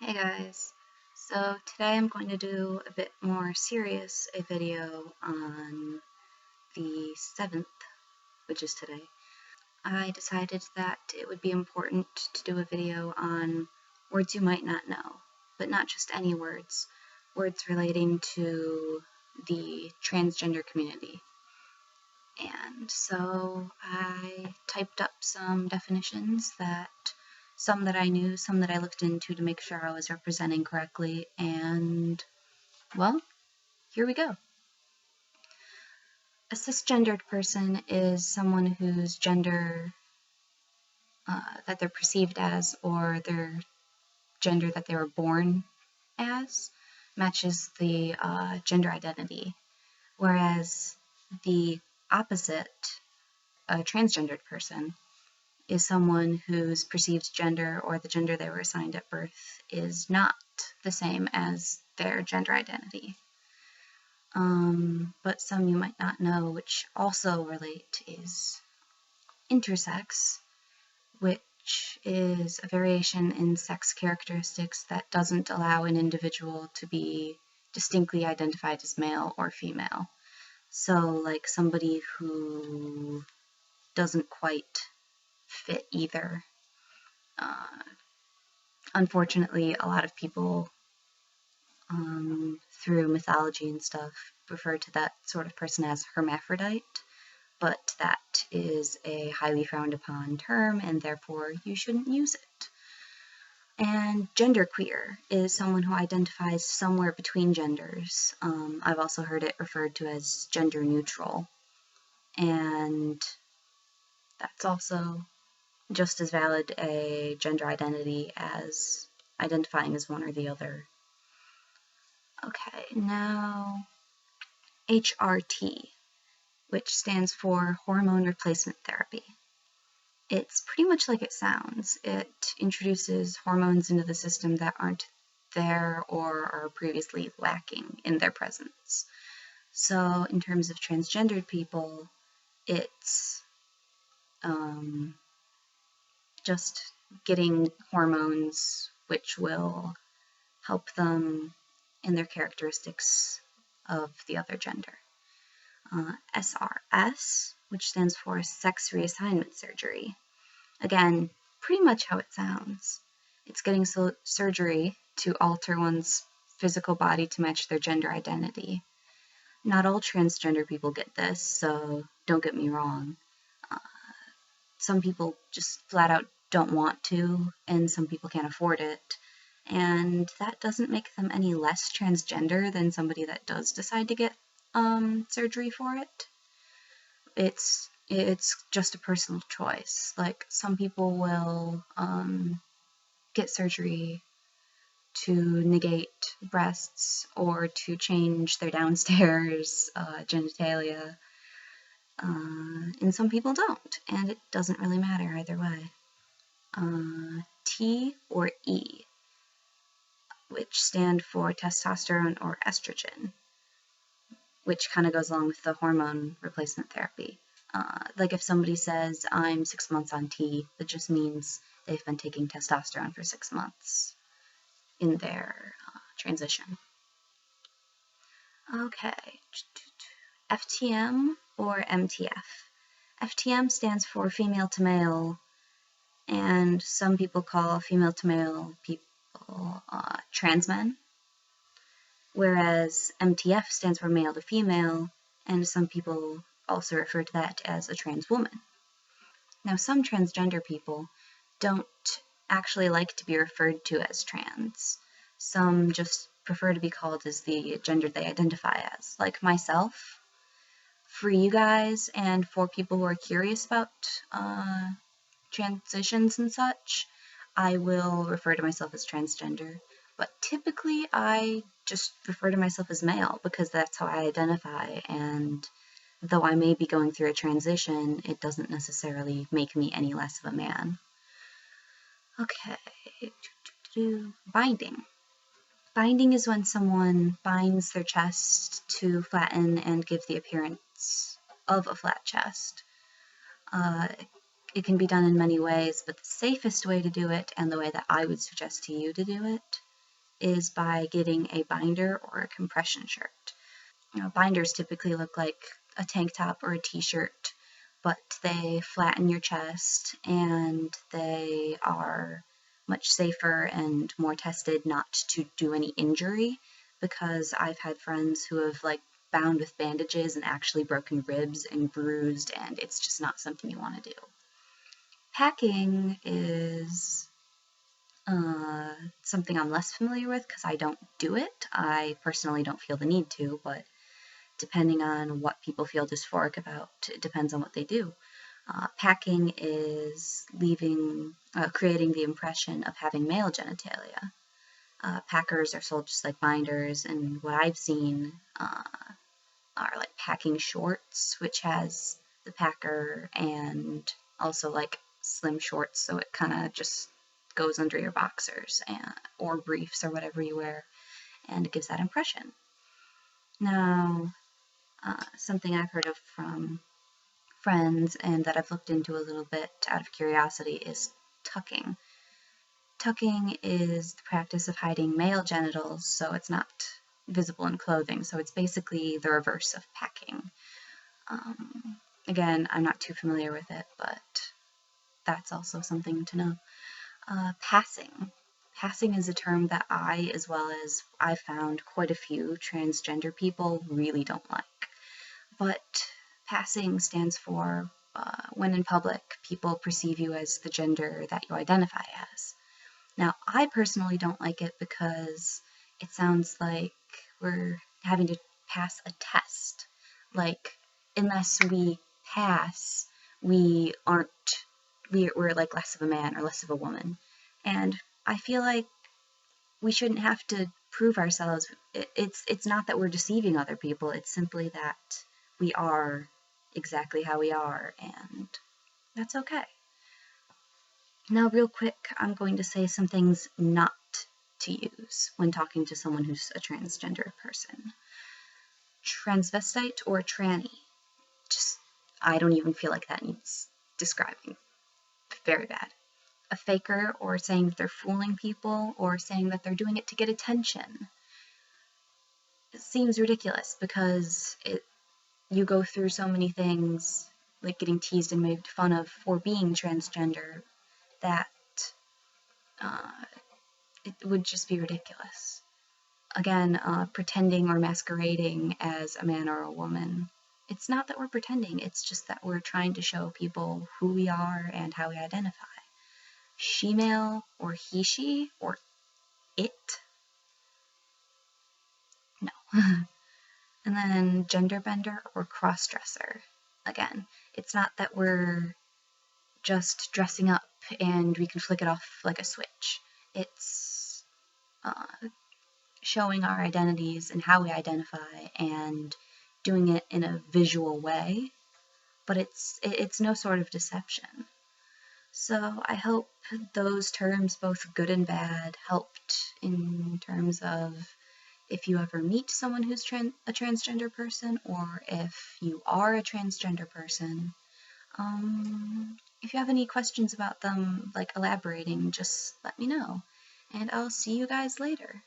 Hey guys, so today I'm going to do a bit more serious a video on the 7th, which is today. I decided that it would be important to do a video on words you might not know, but not just any words, words relating to the transgender community. And so I typed up some definitions some that I knew, some that I looked into to make sure I was representing correctly, and, well, here we go. A cisgendered person is someone whose gender that they're perceived as, or their gender that they were born as, matches the gender identity, whereas the opposite, a transgendered person, is someone whose perceived gender or the gender they were assigned at birth is not the same as their gender identity. But some you might not know, which also relate, is intersex, which is a variation in sex characteristics that doesn't allow an individual to be distinctly identified as male or female. So, like somebody who doesn't quite fit either. Unfortunately, a lot of people through mythology and stuff refer to that sort of person as hermaphrodite, but that is a highly frowned upon term and therefore you shouldn't use it. And genderqueer is someone who identifies somewhere between genders. I've also heard it referred to as gender neutral, and that's also just as valid a gender identity as identifying as one or the other. Okay, now HRT, which stands for hormone replacement therapy. It's pretty much like it sounds. It introduces hormones into the system that aren't there or are previously lacking in their presence. So in terms of transgendered people, it's just getting hormones which will help them in their characteristics of the other gender. SRS, which stands for sex reassignment surgery. Again, pretty much how it sounds. It's getting surgery to alter one's physical body to match their gender identity. Not all transgender people get this, so don't get me wrong. Some people just flat out don't want to, and some people can't afford it. And that doesn't make them any less transgender than somebody that does decide to get surgery for it. It's just a personal choice. Like, some people will get surgery to negate breasts or to change their downstairs genitalia, and some people don't, and it doesn't really matter either way. T or E, which stand for testosterone or estrogen, which kind of goes along with the hormone replacement therapy. Like if somebody says, I'm 6 months on T, that just means they've been taking testosterone for 6 months in their transition. Okay, FTM or MTF. FTM stands for female to male, and some people call female to male people trans men, whereas MTF stands for male to female, and some people also refer to that as a trans woman. Now, some transgender people don't actually like to be referred to as trans. Some just prefer to be called as the gender they identify as, like myself. For you guys and for people who are curious about transitions and such, I will refer to myself as transgender, but typically I just refer to myself as male because that's how I identify, and though I may be going through a transition, it doesn't necessarily make me any less of a man. Okay, binding. Binding is when someone binds their chest to flatten and give the appearance of a flat chest. It can be done in many ways, but the safest way to do it, and the way that I would suggest to you to do it, is by getting a binder or a compression shirt. Binders typically look like a tank top or a t-shirt, but they flatten your chest and they are much safer and more tested not to do any injury, because I've had friends who have bound with bandages and actually broken ribs and bruised, and it's just not something you want to do. Packing is something I'm less familiar with because I don't do it. I personally don't feel the need to, but depending on what people feel dysphoric about, it depends on what they do. Packing is creating the impression of having male genitalia. Packers are sold just like binders, and what I've seen are like packing shorts, which has the packer, and also like slim shorts, so it kind of just goes under your boxers or briefs or whatever you wear, and it gives that impression. Now, something I've heard of from friends and that I've looked into a little bit out of curiosity is tucking. Tucking is the practice of hiding male genitals so it's not visible in clothing, so it's basically the reverse of packing. Again, I'm not too familiar with it, but that's also something to know. Passing. Passing is a term that I, as well as I've found quite a few transgender people, really don't like. But passing stands for when in public people perceive you as the gender that you identify as. Now, I personally don't like it because it sounds like we're having to pass a test. Like, unless we pass, we're like less of a man or less of a woman. And I feel like we shouldn't have to prove ourselves. It's not that we're deceiving other people, it's simply that we are exactly how we are, and that's okay. Now, real quick, I'm going to say some things not to use when talking to someone who's a transgender person. Transvestite or tranny. I don't even feel like that needs describing. Very bad. A faker, or saying that they're fooling people, or saying that they're doing it to get attention. It seems ridiculous because you go through so many things, like getting teased and made fun of for being transgender, that it would just be ridiculous. Again, pretending or masquerading as a man or a woman. It's not that we're pretending, it's just that we're trying to show people who we are and how we identify. She-male or he-she or it? No. And then gender bender or cross-dresser. Again, it's not that we're just dressing up and we can flick it off like a switch. It's showing our identities and how we identify and doing it in a visual way, but it's no sort of deception. So I hope those terms, both good and bad, helped in terms of if you ever meet someone who's a transgender person, or if you are a transgender person. If you have any questions about them, like elaborating, just let me know. And I'll see you guys later.